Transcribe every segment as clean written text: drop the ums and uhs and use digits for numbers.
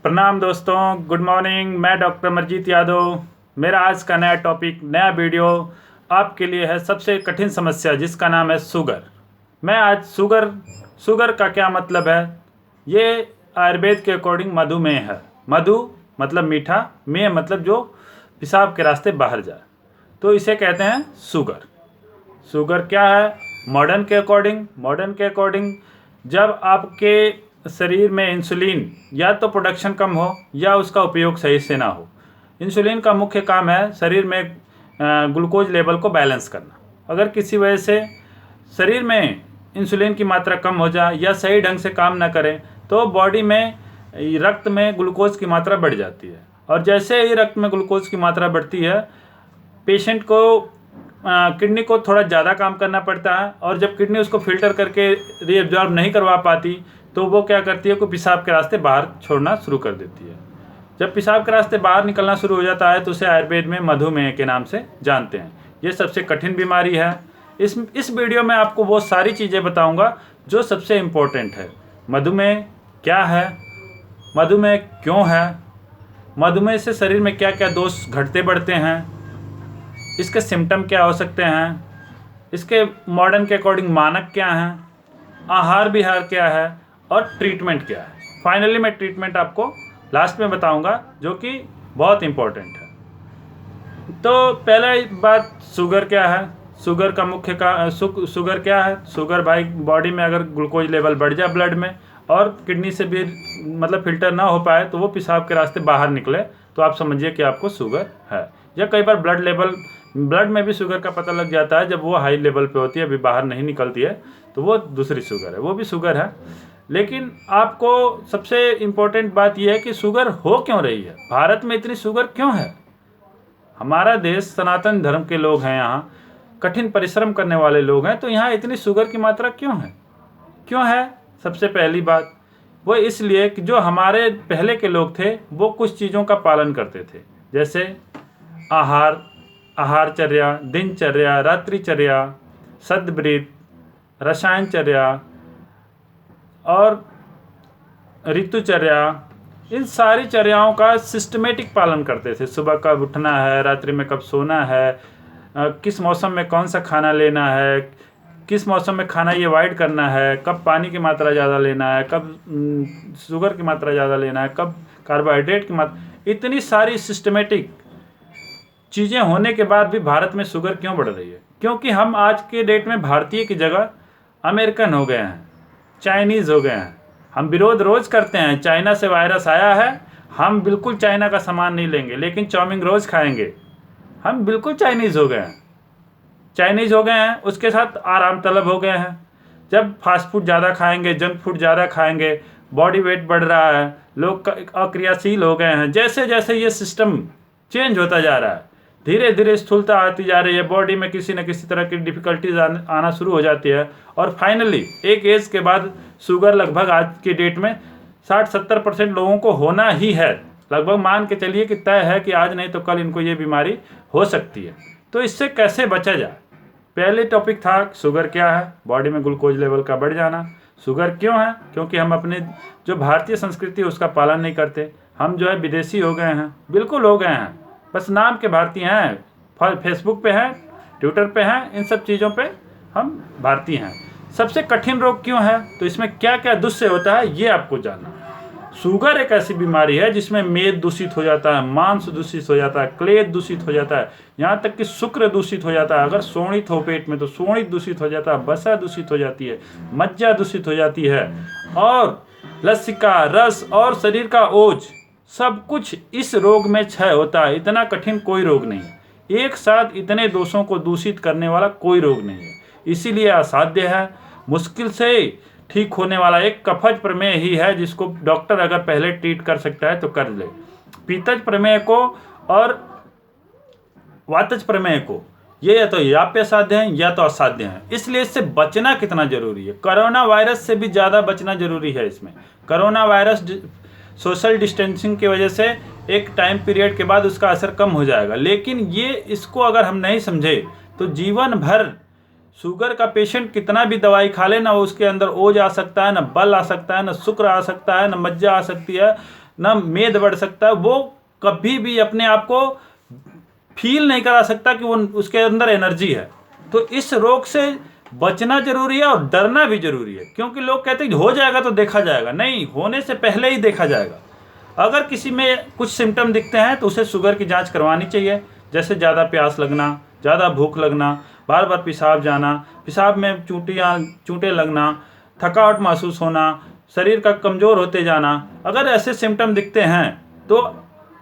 प्रणाम दोस्तों, good morning. मैं डॉक्टर मरजीत यादव। मेरा आज का नया टॉपिक, नया वीडियो आपके लिए है सबसे कठिन समस्या जिसका नाम है शुगर। मैं आज शुगर का क्या मतलब है, ये आयुर्वेद के अकॉर्डिंग मधुमेह है। मधु मतलब मीठा, मेह मतलब जो पेशाब के रास्ते बाहर जाए, तो इसे कहते हैं शुगर। शुगर क्या है मॉडर्न के अकॉर्डिंग जब आपके शरीर में इंसुलिन या तो प्रोडक्शन कम हो या उसका उपयोग सही से ना हो। इंसुलिन का मुख्य काम है शरीर में ग्लूकोज लेवल को बैलेंस करना। अगर किसी वजह से शरीर में इंसुलिन की मात्रा कम हो जाए या सही ढंग से काम ना करे तो बॉडी में रक्त में ग्लूकोज की मात्रा बढ़ जाती है, और जैसे ही रक्त में ग्लूकोज की मात्रा बढ़ती है पेशेंट को किडनी को थोड़ा ज़्यादा काम करना पड़ता है, और जब किडनी उसको फिल्टर करके रीअब्जॉर्ब नहीं करवा पाती तो वो क्या करती है कि पेशाब के रास्ते बाहर छोड़ना शुरू कर देती है। जब पेशाब के रास्ते बाहर निकलना शुरू हो जाता है तो उसे आयुर्वेद में मधुमेह के नाम से जानते हैं। ये सबसे कठिन बीमारी है। इस वीडियो में आपको वो सारी चीज़ें बताऊंगा जो सबसे इम्पोर्टेंट है। मधुमेह क्या है, मधुमेह क्यों है, मधुमेह से शरीर में क्या क्या दोष घटते बढ़ते हैं, इसके सिम्टम क्या हो सकते हैं, इसके मॉडर्न के अकॉर्डिंग मानक क्या हैं, आहार विहार क्या है और ट्रीटमेंट क्या है। फाइनली मैं ट्रीटमेंट आपको लास्ट में बताऊंगा जो कि बहुत इम्पोर्टेंट है। तो पहला बात, शुगर क्या है। शुगर का मुख्य शुगर क्या है। शुगर भाई बॉडी में अगर ग्लूकोज लेवल बढ़ जाए ब्लड में और किडनी से भी मतलब फिल्टर ना हो पाए तो वो पेशाब के रास्ते बाहर निकले तो आप समझिए कि आपको शुगर है। या कई बार ब्लड में भी शुगर का पता लग जाता है, जब वो हाई लेवल पे होती है, अभी बाहर नहीं निकलती है, तो वो दूसरी शुगर है, वो भी शुगर है। लेकिन आपको सबसे इम्पोर्टेंट बात यह है कि शुगर हो क्यों रही है, भारत में इतनी शुगर क्यों है। हमारा देश सनातन धर्म के लोग हैं, यहाँ कठिन परिश्रम करने वाले लोग हैं, तो यहाँ इतनी शुगर की मात्रा क्यों है। सबसे पहली बात वो इसलिए कि जो हमारे पहले के लोग थे वो कुछ चीज़ों का पालन करते थे, जैसे आहारचर्या, दिनचर्या, रात्रिचर्या, सद्वृत, रसायनचर्या और ऋतुचर्या। इन सारी चर्याओं का सिस्टमेटिक पालन करते थे। सुबह कब उठना है, रात्रि में कब सोना है, किस मौसम में कौन सा खाना लेना है, किस मौसम में खाना ये अवॉइड करना है, कब पानी की मात्रा ज़्यादा लेना है, कब शुगर की मात्रा ज़्यादा लेना है, कब कार्बोहाइड्रेट की मात्रा। इतनी सारी सिस्टमेटिक चीज़ें होने के बाद भी भारत में शुगर क्यों बढ़ रही है। क्योंकि हम आज के डेट में भारतीय की जगह अमेरिकन हो गए हैं, चाइनीज़ हो गए हैं। हम विरोध रोज़ करते हैं, चाइना से वायरस आया है, हम बिल्कुल चाइना का सामान नहीं लेंगे लेकिन चाउमीन रोज़ खाएंगे। हम बिल्कुल चाइनीज़ हो गए हैं, उसके साथ आराम तलब हो गए हैं। जब फास्ट फूड ज़्यादा खाएंगे, जंक फूड ज़्यादा खाएंगे, बॉडी वेट बढ़ रहा है, लोग अक्रियाशील हो गए हैं। जैसे जैसे ये सिस्टम चेंज होता जा रहा है, धीरे धीरे स्थूलता आती जा रही है, बॉडी में किसी न किसी तरह की डिफ़िकल्टीज आना शुरू हो जाती है, और फाइनली एक एज के बाद शुगर लगभग आज की डेट में 60-70% लोगों को होना ही है। लगभग मान के चलिए कि तय है कि आज नहीं तो कल इनको ये बीमारी हो सकती है। तो इससे कैसे बचा जाए। पहले टॉपिक था शुगर क्या है, बॉडी में ग्लूकोज लेवल का बढ़ जाना। शुगर क्यों है, क्योंकि हम अपने जो भारतीय संस्कृति है उसका पालन नहीं करते। हम जो है विदेशी हो गए हैं, बिल्कुल हो गए हैं, बस नाम के भारतीय हैं, फेसबुक पे हैं, ट्विटर पे हैं, इन सब चीज़ों पे हम भारतीय हैं। सबसे कठिन रोग क्यों है, तो इसमें क्या क्या दुष्य होता है ये आपको जानना है। शुगर एक ऐसी बीमारी है जिसमें मेद दूषित हो जाता है, मांस दूषित हो जाता है, क्लेद दूषित हो जाता है, यहाँ तक कि शुक्र दूषित हो जाता है। अगर सोनित हो पेट में तो सोनित दूषित हो जाता है, वसा दूषित हो जाती है, मज्जा दूषित हो जाती है, और लसिका, रस और शरीर का ओज, सब कुछ इस रोग में क्षय होता है। इतना कठिन कोई रोग नहीं है, एक साथ इतने दोषों को दूषित करने वाला कोई रोग नहीं है, इसीलिए असाध्य है। मुश्किल से ठीक होने वाला एक कफज प्रमेय ही है, जिसको डॉक्टर अगर पहले ट्रीट कर सकता है तो कर ले। पीतज प्रमेय को और वातज प्रमेय को ये या तो याप्य साध्य हैं या तो असाध्य हैं, इसलिए इससे बचना कितना जरूरी है। कोरोना वायरस से भी ज़्यादा बचना जरूरी है। इसमें कोरोना वायरस सोशल डिस्टेंसिंग की वजह से एक टाइम पीरियड के बाद उसका असर कम हो जाएगा, लेकिन ये इसको अगर हम नहीं समझे तो जीवन भर शुगर का पेशेंट कितना भी दवाई खा ले ना, उसके अंदर ओज आ सकता है, ना बल आ सकता है, ना शुक्र आ सकता है, ना मज्जा आ सकती है, ना मेद बढ़ सकता है, वो कभी भी अपने आप को फील नहीं करा सकता कि वो उसके अंदर एनर्जी है। तो इस रोग से बचना जरूरी है और डरना भी जरूरी है, क्योंकि लोग कहते हैं कि हो जाएगा तो देखा जाएगा। नहीं, होने से पहले ही देखा जाएगा। अगर किसी में कुछ सिम्टम दिखते हैं तो उसे शुगर की जांच करवानी चाहिए, जैसे ज़्यादा प्यास लगना, ज़्यादा भूख लगना, बार बार पेशाब जाना, पेशाब में चूंटे लगना, थकावट महसूस होना, शरीर का कमज़ोर होते जाना। अगर ऐसे सिम्टम दिखते हैं तो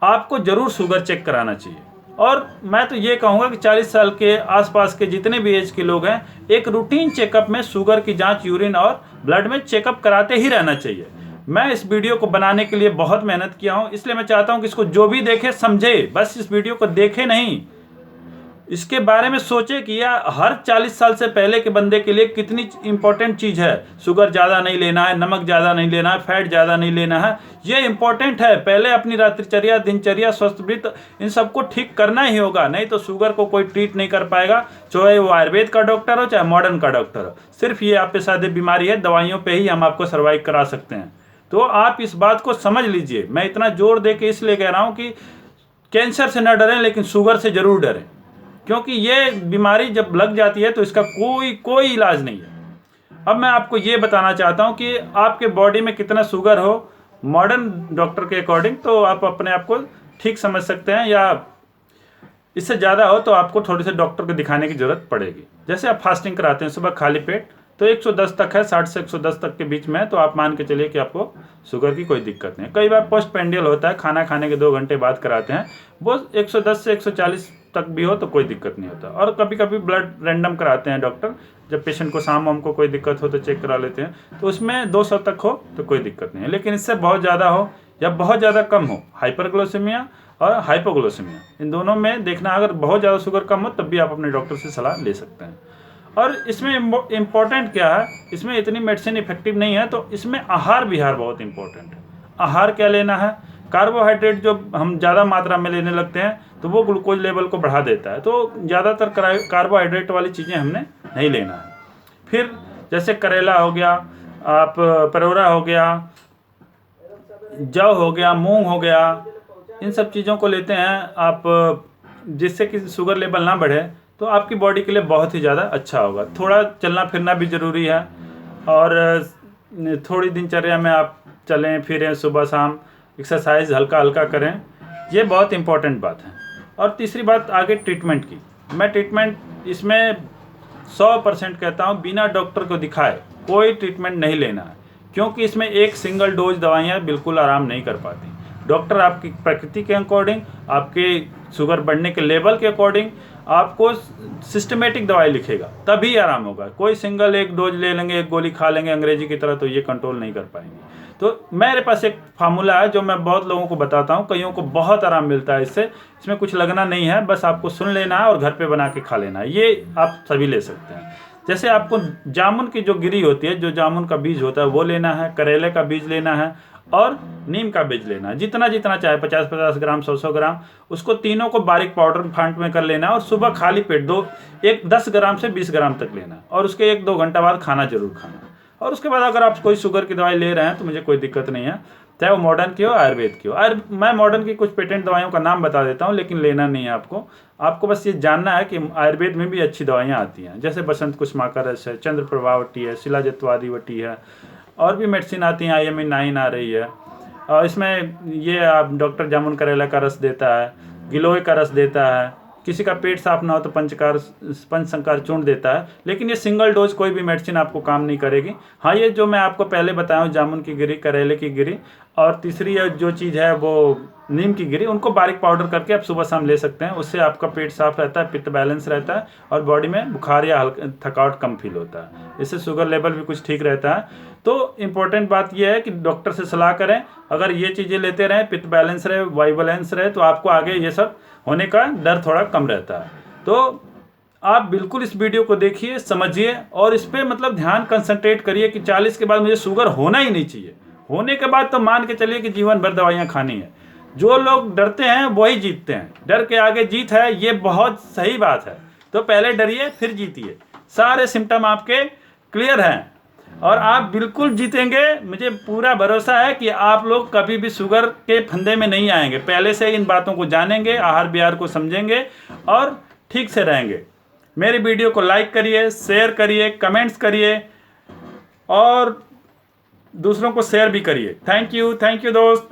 आपको ज़रूर शुगर चेक कराना चाहिए। और मैं तो ये कहूँगा कि 40 साल के आसपास के जितने भी एज के लोग हैं, एक रूटीन चेकअप में शुगर की जांच यूरिन और ब्लड में चेकअप कराते ही रहना चाहिए। मैं इस वीडियो को बनाने के लिए बहुत मेहनत किया हूँ, इसलिए मैं चाहता हूँ कि इसको जो भी देखे समझे, बस इस वीडियो को देखे नहीं, इसके बारे में सोचे कि यह हर 40 साल से पहले के बंदे के लिए कितनी इंपॉर्टेंट चीज़ है। शुगर ज़्यादा नहीं लेना है, नमक ज़्यादा नहीं लेना है, फैट ज़्यादा नहीं लेना है, ये इंपॉर्टेंट है। पहले अपनी रात्रिचर्या, दिनचर्या, स्वस्थ वृत्त, इन सबको ठीक करना ही होगा, नहीं तो शुगर को कोई ट्रीट नहीं कर पाएगा, चाहे वो आयुर्वेद का डॉक्टर हो चाहे मॉडर्न का डॉक्टर हो। सिर्फ ये आप पे सादे बीमारी है, दवाइयों पर ही हम आपको सर्वाइव करा सकते हैं। तो आप इस बात को समझ लीजिए। मैं इतना जोर दे के इसलिए कह रहा हूँ कि कैंसर से न डरें, लेकिन शुगर से ज़रूर डरें, क्योंकि ये बीमारी जब लग जाती है तो इसका कोई इलाज नहीं है। अब मैं आपको ये बताना चाहता हूँ कि आपके बॉडी में कितना शुगर हो, मॉडर्न डॉक्टर के अकॉर्डिंग तो आप अपने आप को ठीक समझ सकते हैं, या इससे ज़्यादा हो तो आपको थोड़े से डॉक्टर को दिखाने की ज़रूरत पड़ेगी। जैसे आप फास्टिंग कराते हैं सुबह खाली पेट, तो 110 तक है, 60 से 110 तक के बीच में, तो आप मान के चलिए कि आपको शुगर की कोई दिक्कत नहीं है। कई बार पोस्ट पेंडियल होता है, खाना खाने के 2 घंटे बाद कराते हैं, वो 110 से 140 तक भी हो तो कोई दिक्कत नहीं होता। और कभी कभी ब्लड रैंडम कराते हैं डॉक्टर, जब पेशेंट को शाम को कोई दिक्कत हो तो चेक करा लेते हैं, तो उसमें 200 तक हो तो कोई दिक्कत नहीं है। लेकिन इससे बहुत ज़्यादा हो या बहुत ज़्यादा कम हो, हाइपरग्लाइसेमिया और हाइपोग्लाइसेमिया, इन दोनों में देखना। अगर बहुत ज़्यादा शुगर कम हो तब भी आप अपने डॉक्टर से सलाह ले सकते हैं। और इसमें इम्पोर्टेंट क्या है, इसमें इतनी मेडिसिन इफेक्टिव नहीं है, तो इसमें आहार विहार बहुत इंपॉर्टेंट है। आहार क्या लेना है, कार्बोहाइड्रेट जो हम ज़्यादा मात्रा में लेने लगते हैं तो वो ग्लूकोज लेवल को बढ़ा देता है, तो ज़्यादातर कार्बोहाइड्रेट वाली चीज़ें हमने नहीं लेना है। फिर जैसे करेला हो गया, आप परोरा हो गया, जौ हो गया, मूंग हो गया, इन सब चीज़ों को लेते हैं आप, जिससे कि शुगर लेवल ना बढ़े, तो आपकी बॉडी के लिए बहुत ही ज़्यादा अच्छा होगा। थोड़ा चलना फिरना भी ज़रूरी है, और थोड़ी दिनचर्या में आप चलें फिरें, सुबह शाम एक्सरसाइज हल्का हल्का करें, ये बहुत इंपॉर्टेंट बात है। और तीसरी बात आगे ट्रीटमेंट की, मैं ट्रीटमेंट इसमें 100% कहता हूँ, बिना डॉक्टर को दिखाए कोई ट्रीटमेंट नहीं लेना है, क्योंकि इसमें एक सिंगल डोज दवाइयाँ बिल्कुल आराम नहीं कर पाती। डॉक्टर आपकी प्रकृति के अकॉर्डिंग, आपके शुगर बढ़ने के लेवल के अकॉर्डिंग आपको सिस्टमेटिक दवाई लिखेगा, तभी आराम होगा। कोई सिंगल एक डोज ले लेंगे, एक गोली खा लेंगे अंग्रेजी की तरह, तो ये कंट्रोल नहीं कर पाएंगे। तो मेरे पास एक फार्मूला है जो मैं बहुत लोगों को बताता हूँ, कईयों को बहुत आराम मिलता है इससे। इसमें कुछ लगना नहीं है, बस आपको सुन लेना है और घर पे बना के खा लेना है, ये आप सभी ले सकते हैं। जैसे आपको जामुन की जो गिरी होती है, जो जामुन का बीज होता है वो लेना है, करेले का बीज लेना है और नीम का बीज लेना है, जितना जितना चाहे, 50-50 ग्राम, 100-100 ग्राम, उसको तीनों को बारीक पाउडर फांट में कर लेना है, और सुबह खाली पेट 10 ग्राम से 20 ग्राम तक लेना है, और उसके 1-2 घंटा बाद खाना जरूर खाना। और उसके बाद अगर आप कोई शुगर की दवाई ले रहे हैं तो मुझे कोई दिक्कत नहीं है, चाहे वो मॉडर्न की हो आयुर्वेद की हो। मैं मॉडर्न की कुछ पेटेंट दवाइयों का नाम बता देता हूँ, लेकिन लेना नहीं है आपको बस ये जानना है कि आयुर्वेद में भी अच्छी दवाइयाँ आती हैं, जैसे बसंत कुसुमाकर रस है, चंद्रप्रभावटी है, शिलाजत्वादिवटी है, और भी मेडिसिन आती हैं, IME9 आ रही है। और इसमें ये आप डॉक्टर जामुन करेला का रस देता है, गिलोय का रस देता है, किसी का पेट साफ ना हो तो पंचसंकार चूर्ण देता है। लेकिन ये सिंगल डोज कोई भी मेडिसिन आपको काम नहीं करेगी। हाँ, ये जो मैं आपको पहले बताया हूँ, जामुन की गिरी, करेले की गिरी, और तीसरी जो चीज़ है वो नीम की गिरी, उनको बारीक पाउडर करके आप सुबह शाम ले सकते हैं। उससे आपका पेट साफ रहता है, पित्त बैलेंस रहता है, और बॉडी में बुखार या हल्का थकावट कम फील होता है। इससे शुगर लेवल भी कुछ ठीक रहता है। तो इम्पोर्टेंट बात यह है कि डॉक्टर से सलाह करें। अगर ये चीज़ें लेते रहें, पित्त बैलेंस रहे, वायु बैलेंस रहे, तो आपको आगे ये सब होने का डर थोड़ा कम रहता है। तो आप बिल्कुल इस वीडियो को देखिए, समझिए, और इस पर मतलब ध्यान कंसंट्रेट करिए कि 40 के बाद मुझे शुगर होना ही नहीं चाहिए। होने के बाद तो मान के चलिए कि जीवन भर दवाइयाँ खानी है। जो लोग डरते हैं वही जीतते हैं, डर के आगे जीत है, ये बहुत सही बात है। तो पहले डरिए फिर जीतिए। सारे सिम्टम आपके क्लियर हैं। और आप बिल्कुल जीतेंगे। मुझे पूरा भरोसा है कि आप लोग कभी भी शुगर के फंदे में नहीं आएंगे। पहले से इन बातों को जानेंगे, आहार विहार को समझेंगे और ठीक से रहेंगे। मेरी वीडियो को लाइक करिए, शेयर करिए, कमेंट्स करिए और दूसरों को शेयर भी करिए। थैंक यू दोस्त।